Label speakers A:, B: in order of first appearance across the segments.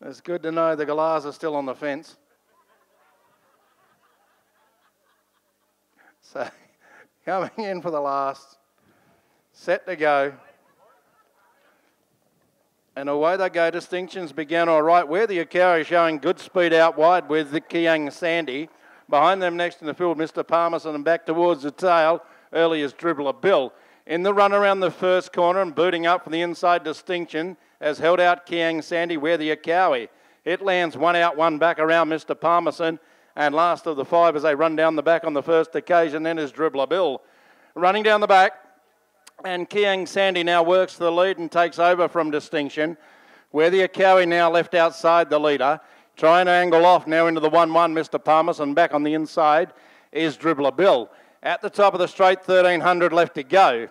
A: It's good to know the Galahs are still on the fence. So, coming in for the last, set to go. And away they go. Distinctions began all right. Where the Akari showing good speed out wide with the Kiang Sandy. Behind them next in the field, Mr. Palmerson, and back towards the tail. Early is Dribbler Bill. In the run around the first corner and booting up from the inside Distinction has held out Kiang Sandy where the Akawi. It lands one out, one back around Mr. Palmerson. And last of the five as they run down the back on the first occasion then is Dribbler Bill. Running down the back. And Kiang Sandy now works the lead and takes over from Distinction. Where the Akawi now left outside the leader. Trying to angle off now into the 1-1, Mr. Palmerson. Back on the inside is Dribbler Bill. At the top of the straight, 1,300 left to go.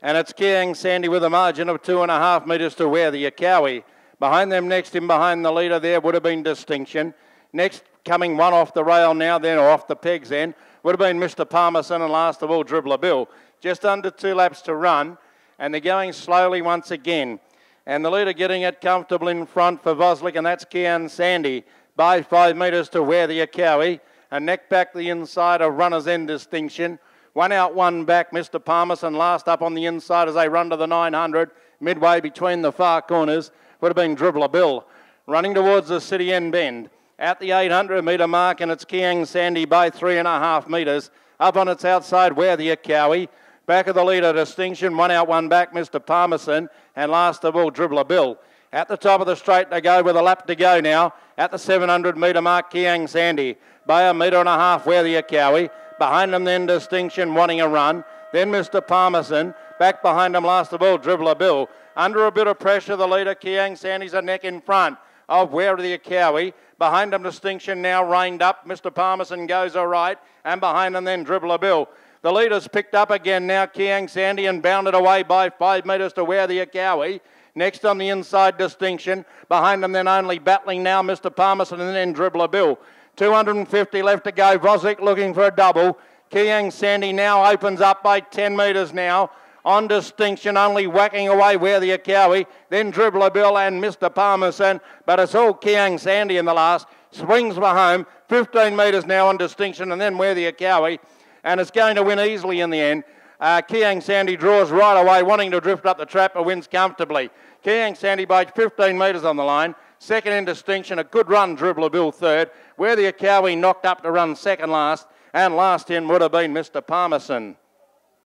A: And it's Kiang Sandy with a margin of 2.5 metres to where the Akawi. Behind them next in behind the leader there would have been Distinction. Next coming one off the rail now then, or off the pegs then, would have been Mr. Palmerson, and last of all Dribbler Bill. Just under 2 laps to run, and they're going slowly once again. And the leader getting it comfortable in front for Voslik, and that's Kiang Sandy by 5 metres to where the Akawi. And neck back the inside of Runner's End Distinction. One out, one back, Mr. Palmerson. Last up on the inside as they run to the 900. Midway between the far corners would have been Dribbler Bill. Running towards the city end bend. At the 800 metre mark, and it's Kiang Sandy by 3.5 metres. Up on its outside where the Akawi. Back of the leader Distinction, one out, one back, Mr. Palmerson, and last of all, Dribbler Bill. At the top of the straight they go with a lap to go now. At the 700 metre mark, Kiang Sandy by 1.5 metres where the Akawi. Behind them then Distinction wanting a run. Then Mr. Palmerson. Back behind them last of all, Dribbler Bill. Under a bit of pressure, the leader, Kiang Sandy's a neck in front of where the Akawi. Behind them Distinction now reined up. Mr. Palmerson goes all right. And behind them then Dribbler Bill. The leader's picked up again now, Kiang Sandy, and bounded away by 5 metres to where the Akawi. Next on the inside Distinction. Behind them then only battling now Mr. Palmerson and then Dribbler Bill. 250 left to go. Voslik looking for a double. Kiang Sandy now opens up by 10 metres now. On Distinction, only whacking away where the Akawi. Then Dribbler Bill and Mr. Palmerson. But it's all Kiang Sandy in the last. Swings for home. 15 metres now on Distinction and then where the Akawi. And it's going to win easily in the end. Kiang Sandy draws right away, wanting to drift up the trap, but wins comfortably. Kiang Sandy by 15 metres on the line. Second in Distinction, a good run, Dribbler Bill third. Where the Akawi knocked up to run second last. And last in would have been Mr. Palmerson.